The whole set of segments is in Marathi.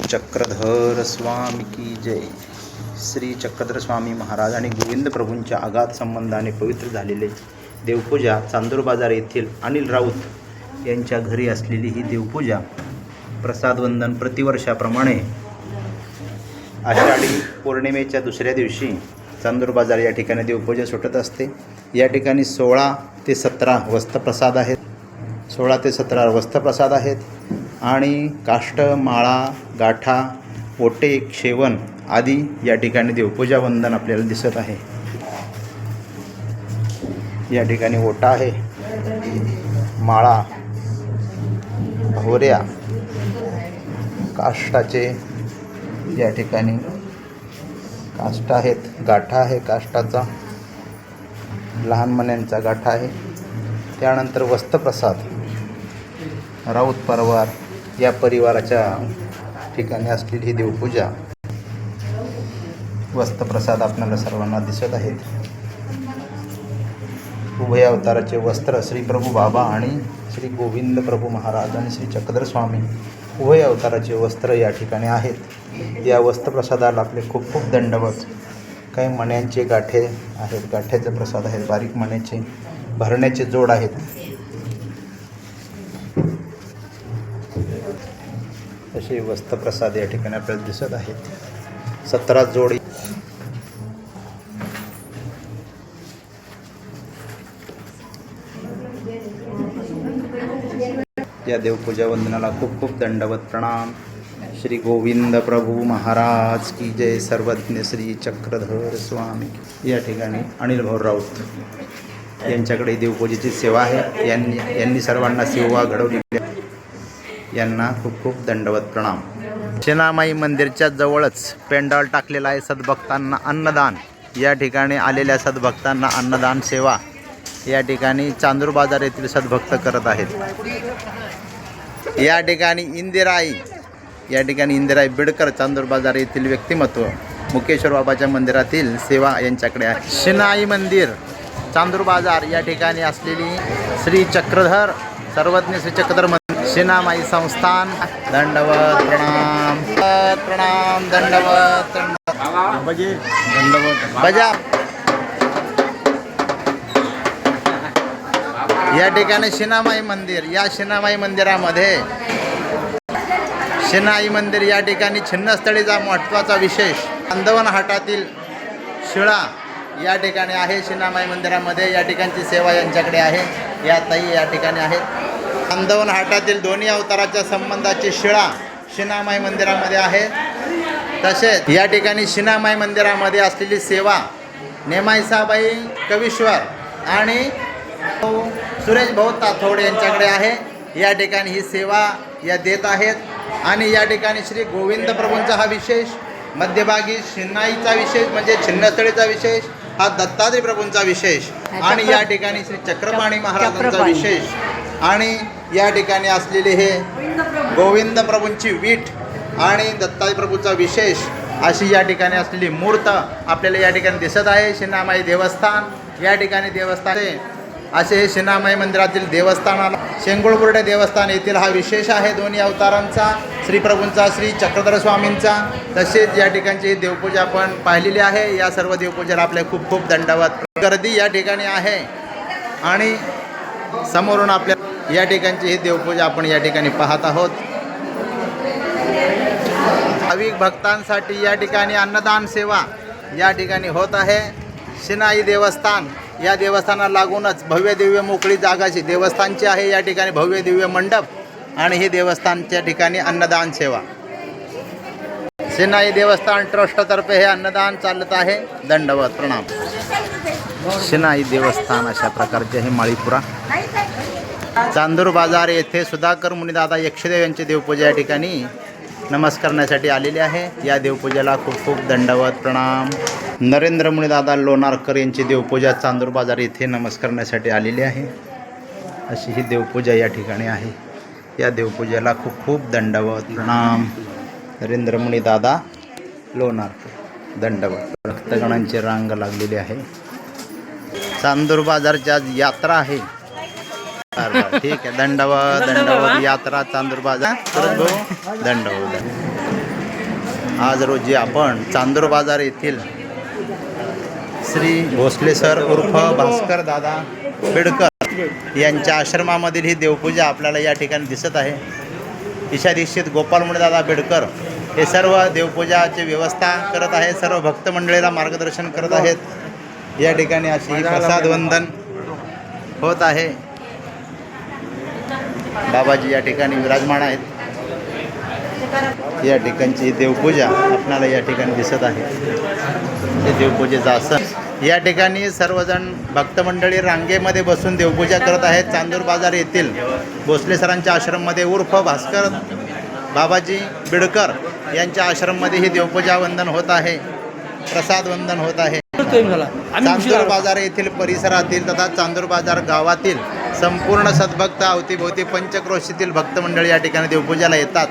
चक्रधर स्वामी की जय. श्री चक्रधर स्वामी महाराज आणि गोविंद प्रभूंच्या अगाध संबंधाने पवित्र झालेले देवपूजा चांदूर बाजार येथील अनिल राऊत यांच्या घरी असलेली ही देवपूजा प्रसादवंदन प्रतिवर्षाप्रमाणे आषाढी पौर्णिमेच्या दुसऱ्या दिवशी चांदूर बाजार या ठिकाणी देवपूजा सुटत असते. या ठिकाणी 16 ते 17 वस्त्रप्रसाद आहेत. 16 ते 17 वस्त्रप्रसाद आहेत आणि काष्ट, माळा, गाठा, ओटे, शेवण आदी या ठिकाणी देवपूजा वंदन आपल्याला दिसत आहे. या ठिकाणी ओटा आहे, माळा, भोवऱ्या, काष्टाचे या ठिकाणी काष्ट आहेत, गाठा आहे काष्टाचा, लहान मण्यांचा गाठा आहे. त्यानंतर वस्त्रप्रसाद राऊत परिवार या परिवाराच्या ठिकाणी असलेली ही देवपूजा वस्त्रप्रसाद आपल्याला सर्वांना दिसत आहेत. उभय अवताराचे वस्त्र श्री प्रभू बाबा आणि श्री गोविंद प्रभू महाराज आणि श्री चक्रधर स्वामी उभय अवताराचे वस्त्र या ठिकाणी आहेत. या वस्त्रप्रसादाला आपले खूप खूप दंडवत. काही मण्यांचे गाठे आहेत, गाठ्याचे प्रसाद आहेत, बारीक मण्याचे भरण्याचे जोड आहेत. असे वस्त्रप्रसाद या ठिकाणी आपल्याला दिसत आहेत. 17 जोड या देवपूजा वंदनाला खूप खूप दंडवत प्रणाम. श्री गोविंद प्रभू महाराज की जय. सर्वज्ञ श्री चक्रधर स्वामी. या ठिकाणी अनिल भाऊ राऊत यांच्याकडे देवपूजेची सेवा आहे. यांनी सर्वांना सेवा घडवली. यांना खूप खूप दंडवत प्रणाम. शेणामाई मंदिरच्या जवळच पेंडॉल टाकलेला आहे. सद्भक्तांना अन्नदान. या ठिकाणी आलेल्या सद्भक्तांना अन्नदान सेवा या ठिकाणी चांदूर बाजार येथील सद्भक्त करत आहेत. या ठिकाणी इंदिराई बिडकर चांदूर बाजार येथील व्यक्तिमत्व मुकेश्वर बाबाच्या मंदिरातील सेवा यांच्याकडे आहे. शेणाई मंदिर चांदूर बाजार या ठिकाणी असलेली श्री चक्रधर सर्वज्ञ श्री चक्रधर शेणामाई संस्थान. दंडवत प्रणाम प्रणाम. दंडवत बजा. या ठिकाणी शेणामाई मंदिर. या शेणामाई मंदिरामध्ये शेणाई मंदिर या ठिकाणी छिन्नस्थळीचा महत्त्वाचा विशेष अंदवन हाटातील शिळा या ठिकाणी आहे. शेणामाई मंदिरामध्ये या ठिकाणची सेवा यांच्याकडे आहे. या ताई या ठिकाणी आहेत. अंदवन हाटातील दोन्ही अवताराच्या संबंधाची शिळा शेणामाई मंदिरामध्ये आहे. तसेच या ठिकाणी शेणामाई मंदिरामध्ये असलेली सेवा नेमाईसाबाई कवीश्वर आणि सुरेश भाऊ ताथोडे यांच्याकडे आहे. या ठिकाणी ही सेवा या देत आहेत. आणि या ठिकाणी श्री गोविंद प्रभूंचा हा विशेष, मध्यभागी शेणाईचा विशेष म्हणजे छिन्नस्थळीचा विशेष, हा दत्तात्रय प्रभूंचा विशेष आणि या ठिकाणी श्री चक्रपाणी महाराजांचा विशेष आणि या ठिकाणी असलेले हे गोविंद प्रभूंची वीट आणि दत्तात्रय प्रभूंचा विशेष अशी या ठिकाणी असलेली मूर्त आपल्याला या ठिकाणी दिसत आहे. शेणामाई देवस्थान या ठिकाणी देवस्थान असे हे शेणामाई मंदिरातील देवस्थानाला शेंगुळबुर्डे देवस्थान येथील हा विशेष आहे. दोन्ही अवतारांचा, श्री प्रभूंचा, श्री चक्रधर स्वामींचा. तसेच या ठिकाणची देवपूजा आपण पाहिलेली आहे. या सर्व देवपूजेला आपले खूप खूप दंडवत. गर्दी या ठिकाणी आहे आणि समोरून आपल्या या ठिकाणची ही देवपूजा आपण या ठिकाणी पाहत आहोत. भाविक भक्तांसाठी या ठिकाणी अन्नदान सेवा या ठिकाणी होत आहे. शेणाई देवस्थान या देवस्थानाला लागूनच भव्य दिव्य मोकळी जागाची देवस्थानची आहे. या ठिकाणी भव्य दिव्य मंडप आणि हे देवस्थानच्या ठिकाणी अन्नदान सेवा शेणाई देवस्थान ट्रस्टतर्फे हे अन्नदान चालत आहे. दंडवत प्रणाम. शेणाई देवस्थान अशा प्रकारचे हे माळीपुरा चांदूर बाजार येथे सुधाकर मुनिदादा यक्षदेव यांची देवपूजा या ठिकाणी नमस्कारण्यासाठी आलेली आहे. या देवपूजेला खूप खूप दंडवत प्रणाम. नरेंद्र मुनिदादा लोणारकर यांची देवपूजा चांदूर बाजार येथे नमस्कारण्यासाठी आलेली आहे. अशी ही देवपूजा या ठिकाणी आहे. या देवपूजेला खूप खूप दंडवत प्रणाम. नरेंद्र मुनिदादा लोणारकर दंडवत. भक्तगणांची रांग लागलेली आहे. चांदूर बाजारची आज यात्रा आहे. ठीक आहे. दंडवत दंडवत. यात्रा चांदूर बाजार. दंडवत. आज रोजी आपण चांदूर बाजार येथील श्री भोसले सर उर्फ भास्कर दादा बेडकर यांच्या आश्रमामधील ही देवपूजा आपल्याला या ठिकाणी दिसत आहे. ईशादीक्षित गोपालमुळे दादा बेडकर हे सर्व देवपूजाची व्यवस्था करत आहे. सर्व भक्त मंडळीला मार्गदर्शन करत आहेत. या ठिकाणी अशी प्रसाद वंदन होत आहे. बाबाजी या ठिकाणी विराजमान आहेत. या ठिकाणची देवपूजा आपल्याला या ठिकाणी दिसत आहे. हे देवपूजेचं आसन. या ठिकाणी सर्वजण भक्त मंडळी रांगेमध्ये बसून देवपूजा करत आहेत. चांदूर बाजार येथील भोसले सरांच्या आश्रममध्ये उर्फ भास्कर बाबाजी बिडकर यांच्या आश्रममध्ये ही देवपूजा वंदन होत आहे. प्रसाद वंदन होत आहे. चांदूर बाजार येथील परिसरातील तथा चांदूर बाजार गावातील संपूर्ण सद्भक्त अवतीभोवती पंचक्रोशीतील भक्त मंडळी या ठिकाणी देवपूजाला येतात.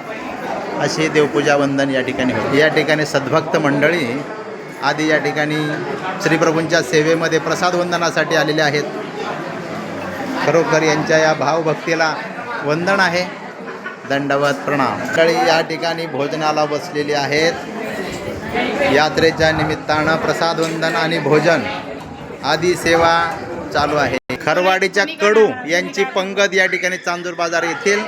अशी देवपूजा वंदन या ठिकाणी होते. या ठिकाणी सद्भक्त मंडळी आधी या ठिकाणी श्रीप्रभूंच्या सेवेमध्ये प्रसाद वंदनासाठी आलेले आहेत. खरोखर यांच्या या भावभक्तीला वंदन आहे. दंडवत प्रणाम. मंडळी या ठिकाणी भोजनाला बसलेली आहेत. यात्रेच्या निमित्तानं प्रसाद वंदन आणि भोजन आदी सेवा चालू आहे. खरवाडीच्या कडू यांची पंगत या ठिकाणी चांदूर बाजार येथील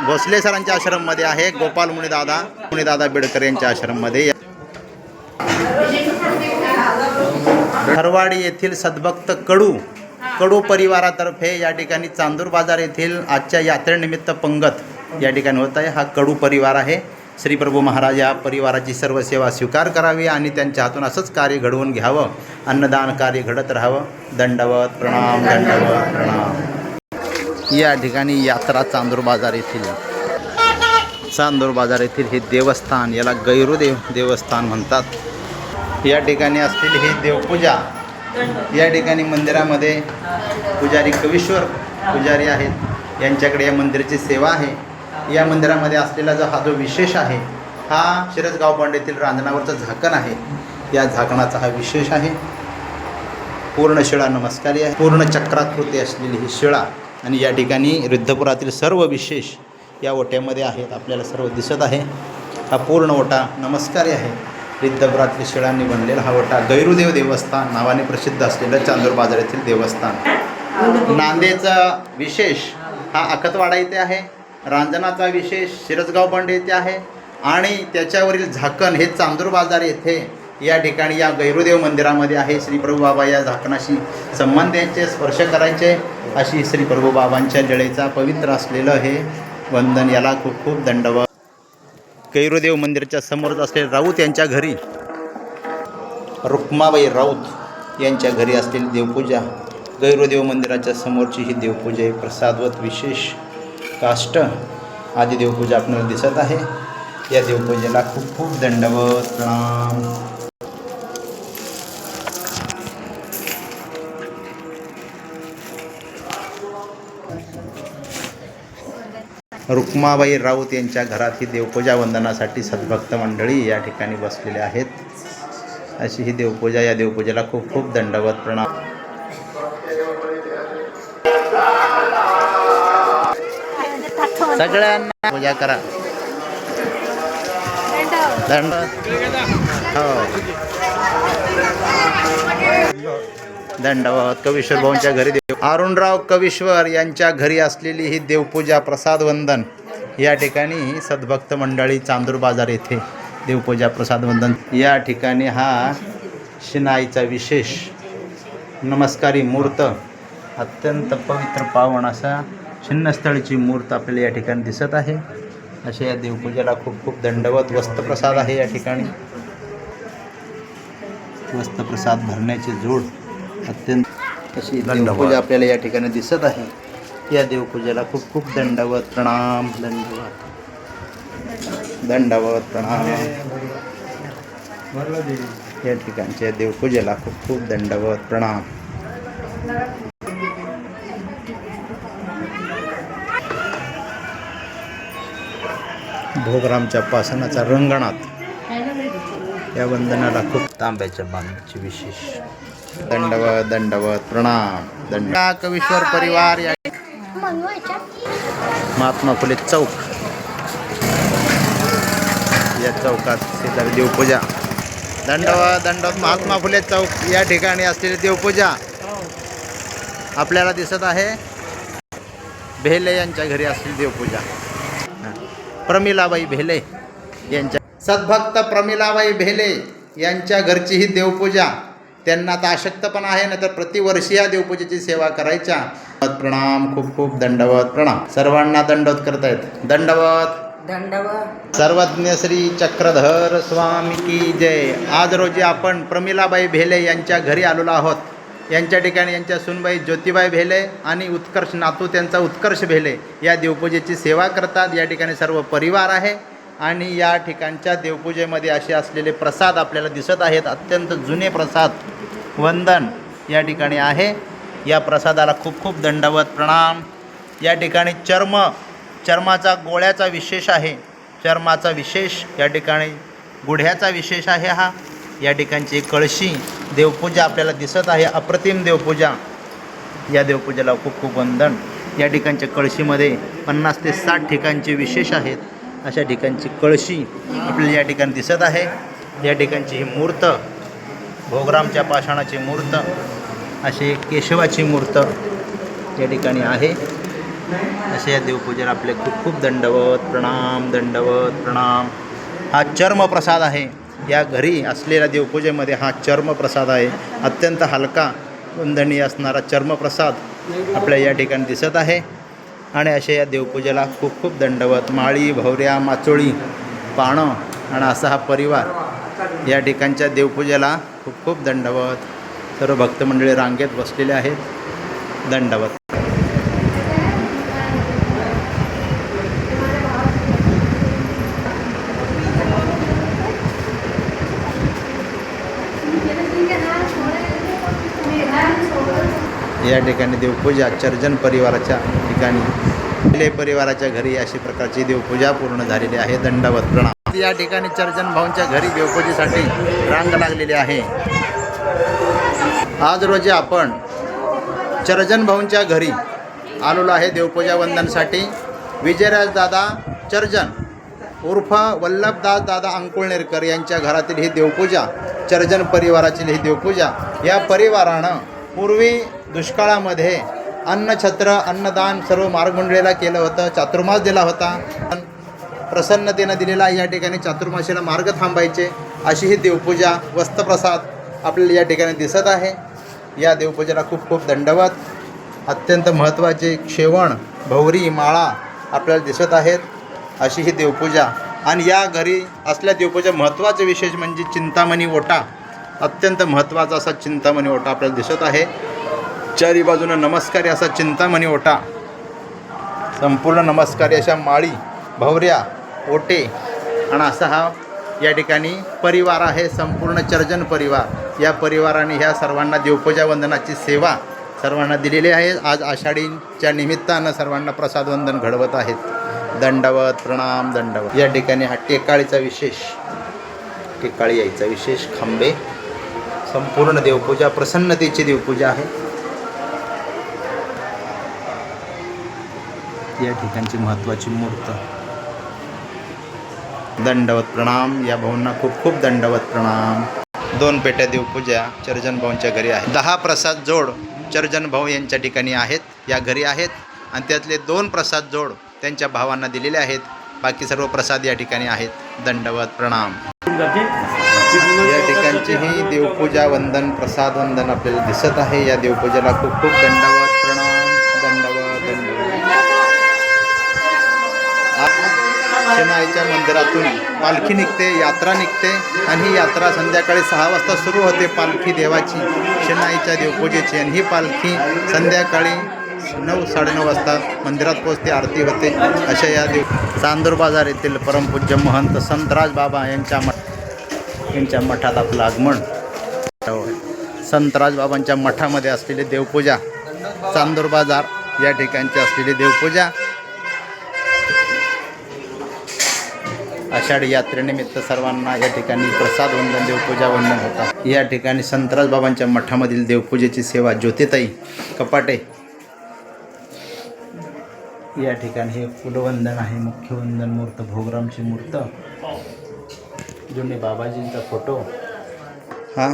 भोसले सरांच्या आश्रममध्ये आहे. गोपाल मुनिदादा बेडकर यांच्या आश्रममध्ये. खरवाडी येथील सद्भक्त कडू परिवारातर्फे या ठिकाणी चांदूर बाजार येथील आजच्या यात्रेनिमित्त पंगत या ठिकाणी होत आहे. हा कडू परिवार आहे. श्री प्रभू महाराज या परिवाराची सर्व सेवा स्वीकार करावी आणि त्यांच्या हातून असंच कार्य घडवून घ्यावं. अन्नदान कार्य घडत राहावं. दंडवत प्रणाम. दंडवत प्रणाम. या ठिकाणी यात्रा चांदूर बाजार येथील हे देवस्थान, याला गैरुदेव देवस्थान म्हणतात. या ठिकाणी असलेली ही देवपूजा. या ठिकाणी मंदिरामध्ये पुजारी कवीश्वर पुजारी आहेत. यांच्याकडे या मंदिराची सेवा आहे. या मंदिरामध्ये असलेला जो विशेष आहे हा शिरसगाव पांड येथील रांजणावरचं झाकण आहे. या झाकणाचा हा विशेष आहे. पूर्ण शिळा नमस्कारी आहे. पूर्ण चक्राकृती असलेली ही शिळा आणि या ठिकाणी रिद्धपुरातील सर्व विशेष या ओट्यामध्ये आहेत. आपल्याला सर्व दिसत आहे. हा पूर्ण ओटा नमस्कारी आहे. रिद्धपुरातील शिळांनी बनलेला हा ओटा गैरुदेव देवस्थान नावाने प्रसिद्ध असलेलं चांदूर बाजार येथील देवस्थान. नांदेचा विशेष हा अखतवाडा येथे आहे. रांजणाचा विशेष शिरसगाव पांडे येथे आहे आणि त्याच्यावरील झाकण हे चांदूर बाजार येथे या ठिकाणी या गैरुदेव मंदिरामध्ये आहे. श्री प्रभू बाबा या झाकणाशी संबंध द्यायचे, स्पर्श करायचे अशी श्री प्रभू बाबांच्या जळेचा पवित्र असलेलं हे वंदन. याला खूप खूप दंडवत. गैरुदेव मंदिराच्या समोरच असलेले राऊत यांच्या घरी, रुक्माबाई राऊत यांच्या घरी असलेली देवपूजा. गैरुदेव मंदिराच्या समोरची ही देवपूजा आहे. प्रसादवत विशेष काष्ट आदी देवपूजा आपल्याला दिसत आहे. या देवपूजेला खूप खूप दंडवत प्रणाम. रुक्माबाई राऊत यांच्या घरात ही देवपूजा वंदनासाठी सद्भक्त मंडळी या ठिकाणी बसलेले आहेत. अशी ही देवपूजा. या देवपूजेला खूप खूप दंडवत प्रणाम. सगळ्यांना पूजा करा. दंडवत. हो दंडवत. कवीश्वर भाऊंच्या घरी अरुणराव कवीश्वर यांच्या घरी असलेली ही देवपूजा प्रसाद वंदन. या ठिकाणी सद्भक्त मंडळी चांदूर बाजार येथे देवपूजा प्रसाद वंदन. या ठिकाणी हा शिनाईचा विशेष नमस्कारी मूर्त, अत्यंत पवित्र पावन असा छिन्नस्थळीची मूर्त आपल्याला या ठिकाणी दिसत आहे. अशा या देवपूजेला खूप खूप दंडवत. वस्त्रप्रसाद आहे या ठिकाणी. वस्त्रप्रसाद भरण्याची जोड अत्यंत अशी देवपूजा आपल्याला या ठिकाणी दिसत आहे. या देवपूजेला खूप खूप दंडवत प्रणाम. दंडवत प्रणाम. या ठिकाणच्या देवपूजेला खूप खूप दंडवत प्रणाम. भोगरामच्या पासनाचा रंगणात या वंदनाला खूप तांब्याच्या बांधची विशेष दंडवत. दंडवत प्रणाम. दंड. कवीश्वर परिवार या महात्मा फुले चौक या चौकात शेजारी देवपूजा. दंडवत दंडवत महात्मा फुले चौक या ठिकाणी असलेली देवपूजा आपल्याला दिसत आहे. भेले यांच्या घरी असलेली देवपूजा. प्रमिलाबाई भेले यांच्या सद्भक्त प्रमिलाबाई भेले यांच्या घरची ही देवपूजा. त्यांना आता अशक्तपण आहे ना, तर प्रतिवर्षी या देवपूजेची सेवा करायच्या. प्रणाम, खूप खूप दंडवत प्रणाम. सर्वांना दंडवत करतायत. दंडवत दंडवत. सर्वज्ञ श्री चक्रधर स्वामी की जय. आज रोजी आपण प्रमिलाबाई भेले यांच्या घरी आलेलो आहोत. यांच्या ठिकाणी यांच्या सुनबाई ज्योतिबाई भेले आणि उत्कर्ष नातू त्यांचा उत्कर्ष भेले या देवपूजेची सेवा करतात. या ठिकाणी सर्व परिवार आहे आणि या ठिकाणच्या देवपूजेमध्ये असे असलेले प्रसाद आपल्याला दिसत आहेत. अत्यंत जुने प्रसाद वंदन या ठिकाणी आहे. या प्रसादाला खूप खूप दंडवत प्रणाम. या ठिकाणी चर्माचा गोळ्याचा विशेष आहे. चर्माचा विशेष या ठिकाणी गुढ्याचा विशेष आहे. हा या ठिकाणची कळशी देवपूजा आपल्याला दिसत आहे. अप्रतिम देवपूजा. या देवपूजेला खूप खूप वंदन. या ठिकाणच्या कळशीमध्ये 50 ते 60 ठिकाणचे विशेष आहेत. अशा ठिकाणची कळशी आपल्याला या ठिकाणी दिसत आहे. या ठिकाणची ही मूर्त भोगरामच्या पाषाणाची मूर्त, अशी केशवाची मूर्त या ठिकाणी आहे. असे या देवपूजेला आपले खूप खूप दंडवत प्रणाम. दंडवत प्रणाम. हा चर्मप्रसाद आहे. या घरी असलेल्या देवपूजेमध्ये हा चर्मप्रसाद आहे. अत्यंत हलका वंदनीय असणारा चर्मप्रसाद आपल्या या ठिकाणी दिसत आहे. आणि अशा या देवपूजेला खूप खूप दंडवत. माळी, भवऱ्या, माचोळी, पानं आणि असा हा परिवार या ठिकाणच्या देवपूजेला खूप खूप दंडवत. सर्व भक्तमंडळी रांगेत बसलेले आहेत. दंडवत. या ठिकाणी देवपूजा चर्जन परिवाराच्या ठिकाणी भेले परिवाराच्या घरी अशी प्रकारची देवपूजा पूर्ण झालेली आहे. दंडवत प्रणाम. या ठिकाणी चर्जन भाऊंच्या घरी देवपूजेसाठी रांग लागलेली आहे. आज रोजी आपण चर्जन भाऊंच्या घरी आलेलो आहे देवपूजा वंदनसाठी. विजयराज दादा चर्जन उर्फ वल्लभदास दादा अंकुळनेरकर यांच्या घरातील ही देवपूजा, चर्जन परिवारातील ही देवपूजा. या परिवारानं पूर्वी दुष्काळामध्ये अन्नछत्र, अन्नदान सर्व मार्गमंडळीला केलं होतं. चातुर्मास दिला होता. प्रसन्नतेनं दिलेला या ठिकाणी चातुर्माशीला मार्ग थांबायचे अशी ही देवपूजा, वस्त्रप्रसाद आपल्याला या ठिकाणी दिसत आहे. या देवपूजेला खूप खूप दंडवत. अत्यंत महत्त्वाचे शेवण, भवरी, माळा आपल्याला दिसत आहेत. अशी ही देवपूजा. आणि या घरी असल्या देवपूजा महत्त्वाचे विशेष म्हणजे चिंतामणी ओटा. अत्यंत महत्त्वाचा असा चिंतामणी ओटा आपल्याला दिसत आहे. चारी बाजूनं नमस्कारी असा चिंतामणी ओटा, संपूर्ण नमस्कारी अशा माळी, भवऱ्या, ओटे आणि असा हा या ठिकाणी परिवार आहे. संपूर्ण चर्जन परिवार. या परिवाराने ह्या सर्वांना देवपूजा वंदनाची सेवा सर्वांना दिलेली आहे. आज आषाढीच्या निमित्तानं सर्वांना प्रसाद वंदन घडवत आहेत. दंडवत प्रणाम. दंडवत. या ठिकाणी हा टेकाळीचा विशेष, टेकाळी यायचा विशेष, खांबे, संपूर्ण देवपूजा प्रसन्नतेची देवपूजा आहे. या ठिकाणची महत्त्वाची मूर्त. दंडवत प्रणाम. या भाऊंना खूप खूप दंडवत प्रणाम. 2 पेट्या देवपूजा चर्जन भाऊंच्या घरी आहे. 10 प्रसाद जोड चर्जन भाऊ यांच्या ठिकाणी आहेत, या घरी आहेत. आणि त्यातले 2 प्रसाद जोड त्यांच्या भावांना दिलेले आहेत. बाकी सर्व प्रसाद या ठिकाणी आहेत. दंडवत प्रणाम. या ठिकाणची ही देवपूजा वंदन, प्रसाद वंदन आपल्याला दिसत आहे. या देवपूजेला खूप खूप दंडवत प्रणाम. दंडवत दंडवत. शनाईच्या मंदिरातून पालखी निघते, यात्रा निघते आणि ही यात्रा संध्याकाळी 6 वाजता सुरू होते. पालखी देवाची, शनाईच्या देवपूजेची. आणि ही पालखी संध्याकाळी 9, 9:30 वाजता मंदिरात पोहोचते, आरती होते. अशा या चांदूर बाजार येथील परमपूज्य महंत संतराज बाबा यांच्या मठात आपलं आगमन. संतराज बाबांच्या मठामध्ये असलेली देवपूजा, चांदूर बाजार या ठिकाणची असलेली देवपूजा. आषाढी यात्रेनिमित्त सर्वांना या ठिकाणी प्रसाद वंदन, देवपूजा वंदन होतात. या ठिकाणी संतराज बाबांच्या मठामधील देवपूजेची सेवा ज्योतिताई कपाटे या ठिकाणी हे फुलवंदन आहे. मुख्य वंदन मूर्त, भोगरामची मूर्त जुने बाबाजींचा फोटो हा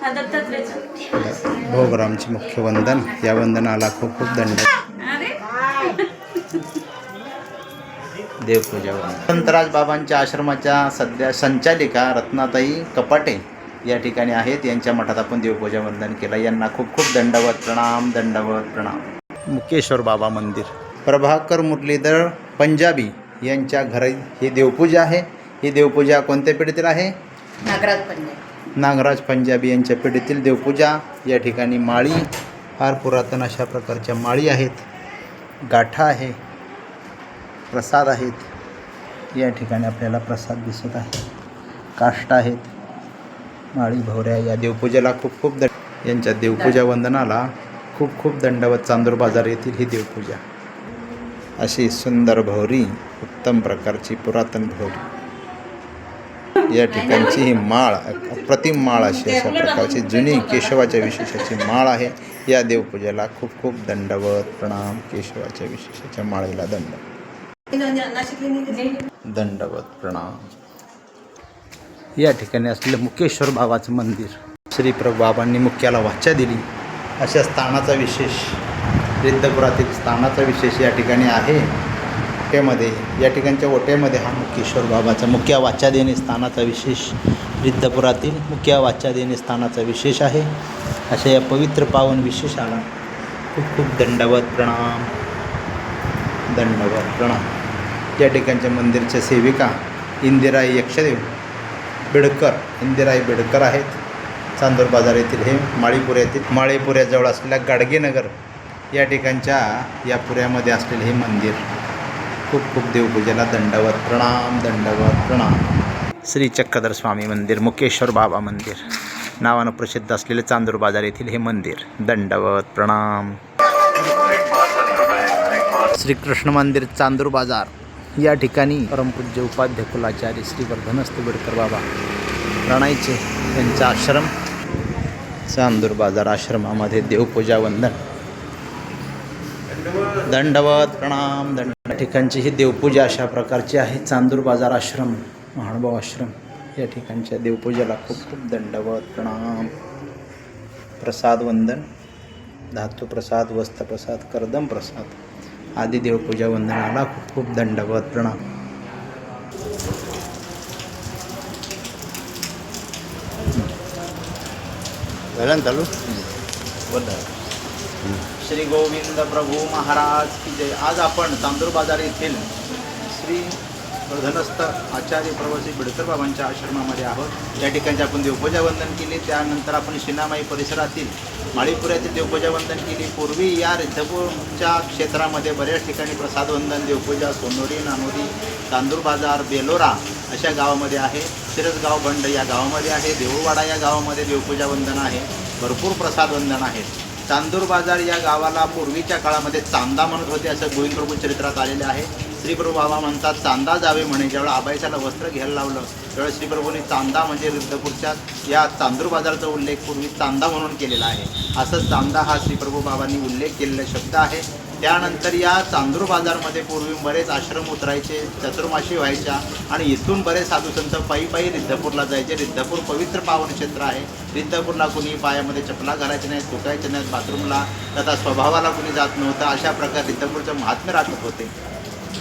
हा दत्तात्रेयचा. भोगरामचे मुख्य वंदन. या वंदनाला खूप खूप दंड. देवपूजा वंदन. संतराज बाबांच्या आश्रमाच्या सध्या संचालिका रत्नाताई कपाटे या ठिकाणी आहेत. यांच्या मठात आपण देवपूजा वंदन केलं. यांना खूप खूप दंडवत प्रणाम, दंडवत प्रणाम. मुकेश्वर बाबा मंदिर. प्रभाकर मुरलीधर पंजाबी यांच्या घरी ही देवपूजा आहे. ही देवपूजा कोणत्या पिढीतील आहे? नागराज पंजाबी यांच्या पिढीतील देवपूजा. या ठिकाणी माळी, फार पुरातन अशा प्रकारच्या माळी आहेत. गाठा आहे, प्रसाद आहेत. या ठिकाणी आपल्याला प्रसाद दिसत आहे. काष्ट आहेत, माळी, भोवऱ्या. या देवपूजेला खूप खूप यांच्या देवपूजा वंदनाला खूप खूप दंडवत. चांदूर बाजार येथील ही देवपूजा. अशी सुंदर भोवरी, उत्तम प्रकारची पुरातन भोवरी. या ठिकाणची ही माळ अप्रतिम माळ अशी अशा प्रकारची जुनी केशवाच्या विशेषाची माळ आहे. या देवपूजेला खूप खूप दंडवत प्रणाम. केशवाच्या विशेषाच्या माळेला दंडवत प्रणाम. या ठिकाणी असलेलं मुकेश्वर बाबाचं मंदिर. श्री प्रभू बाबांनी मुक्याला वाचा दिली अशा स्थानाचा विशेष, रिद्धपुरातील स्थानाचा विशेष या ठिकाणी आहे. ओट्यामध्ये, या ठिकाणच्या ओट्यामध्ये हा मुकेश्वर बाबाचा मुक्या वाचा देणे स्थानाचा विशेष, रिद्धपुरातील मुक्या वाचा देणे स्थानाचा विशेष आहे. अशा या पवित्र पावन विशेषाला खूप खूप दंडवत प्रणाम, दंडवत प्रणाम. या ठिकाणच्या मंदिरच्या सेविका इंदिराई यक्षदेव बेडकर, इंदिराई बेडकर आहेत. चांदूर बाजार येथील हे माळीपुऱ्याजवळ असलेल्या गाडगेनगर या ठिकाणच्या या पुऱ्यामध्ये असलेले हे मंदिर. खूप खूप देवपूजेला दंडवत प्रणाम, दंडवत प्रणाम. श्री चक्रधर स्वामी मंदिर, मुकेश्वर बाबा मंदिर नावानं प्रसिद्ध असलेले चांदूर बाजार येथील हे मंदिर. दंडवत प्रणाम. श्रीकृष्ण मंदिर चांदूर बाजार या ठिकाणी परमपूज्य उपाध्याय कुलाचार्य श्री वर्धनस्त बेडकर बाबा रणाईचे यांचा आश्रम. चांदूर बाजार आश्रमामध्ये देवपूजा वंदन, दंडवत प्रणाम, दंड. ठिकाणची ही देवपूजा अशा प्रकारची आहे. चांदूर बाजार आश्रम, महानुभाव आश्रम या ठिकाणच्या देवपूजेला खूप खूप दंडवत प्रणाम. प्रसाद वंदन, धातू प्रसाद, वस्त्र प्रसाद, करदम प्रसाद आदी देवपूजा वंदनाला खूप खूप दंडवत प्रणाम. चालू श्री गोविंद प्रभू महाराज की जय. आज आपण चांदूर बाजार येथील श्री वर्धनस्थ आचार्य प्रवासी बेडकर बाबांच्या आश्रमामध्ये आहोत. या ठिकाणी आपण देवपूजा वंदन केली. त्यानंतर आपण शिनामाई परिसरातील माळीपुऱ्यातील देवपूजा वंदन केली. पूर्वी या रिद्धपूरच्या क्षेत्रामध्ये बऱ्याच ठिकाणी प्रसाद वंदन, देवपूजा सोनोरी, नानोरी, चांदूर बाजार, बेलोरा अशा गावामध्ये आहे. शिरसगाव बंड या गावामध्ये आहे. देऊळवाडा या गावामध्ये देवपूजा वंदन आहे. भरपूर प्रसाद वंदन आहे. चांदूर बाजार या गावाला पूर्वीच्या काळामध्ये चांदा म्हणत होते असं गोविंद प्रभू चरित्रात आलेले आहे. श्रीप्रभू बाबा म्हणतात चांदा जावे म्हणे. ज्यावेळेला आबाईच्याला वस्त्र घ्यायला लावलं त्यावेळेस श्रीप्रभूंनी चांदा म्हणजे रिद्धपूरच्या या चांदूर बाजारचा उल्लेख पूर्वी चांदा म्हणून केलेला आहे. असं चांदा हा श्रीप्रभू बाबांनी उल्लेख केलेला शब्द आहे. त्यानंतर या चांदूर बाजारमध्ये पूर्वी बरेच आश्रम उतरायचे, चतुर्माशी व्हायच्या आणि इथून बरेच साधूसंत पायी पायी रिद्धपूरला जायचे. रिद्धपूर पवित्र पावन क्षेत्र आहे. रिद्धपूरला कुणी पायामध्ये चपला घालायचे नाहीत, तुटायचे नाहीत, बाथरूमला तथा स्वभावाला कुणी जात नव्हतं. अशा प्रकारे रिद्धपूरचं महात्म्य राखत होते.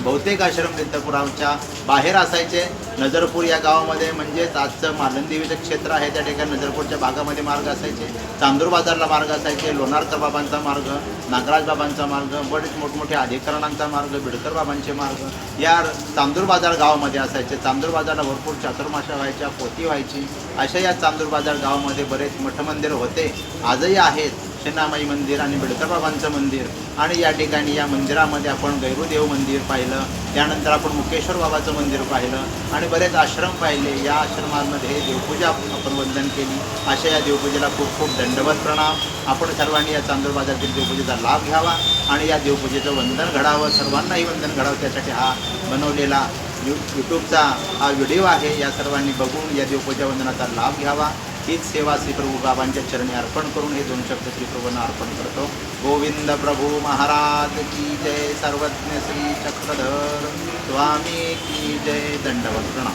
बहुतेक आश्रम रिद्धपुराच्या बाहेर असायचे. नजरपूर या गावामध्ये म्हणजेच आजचं मालनदेवीचं क्षेत्र आहे त्या ठिकाणी नजरपूरच्या भागामध्ये मार्ग असायचे. चांदूर बाजारला मार्ग असायचे. लोणारचा बाबांचा मार्ग, नागराज बाबांचा मार्ग, बरेच मोठमोठे अधिकरणांचा मार्ग, बेडकर बाबांचे मार्ग या चांदूर बाजार गावामध्ये असायचे. चांदूर बाजारला भरपूर चातुर्माशा व्हायच्या, पोती व्हायची. अशा या चांदूर बाजार गावामध्ये बरेच मठमंदिर होते, आजही आहेत. शेनामाई मंदिर आणि बेडकर बाबांचं मंदिर. आणि या ठिकाणी या मंदिरामध्ये आपण गैरूदेव मंदिर पाहिलं. त्यानंतर आपण मुकेश्वर बाबाचं मंदिर पाहिलं आणि बरेच आश्रम पाहिले. या आश्रमांमध्ये देवपूजा आपण वंदन केली. अशा या देवपूजेला खूप खूप दंडवत प्रणाम. आपण सर्वांनी या चांदूर बाजारातील देवपूजेचा लाभ घ्यावा आणि या देवपूजेचं वंदन घडावं, सर्वांनाही वंदन घडावं. त्यासाठी हा बनवलेला यूट्यूबचा हा व्हिडिओ आहे. या सर्वांनी बघून या देवपूजा वंदनाचा लाभ घ्यावा. हीच सेवा श्रीप्रभू बाबांच्या चरणी अर्पण करून हे 2 शब्द श्रीप्रभूंना अर्पण करतो. गोविंद प्रभू महाराज की जय. सर्वज्ञ श्री चक्रधर स्वामी की जय. दंडवत प्रणाम.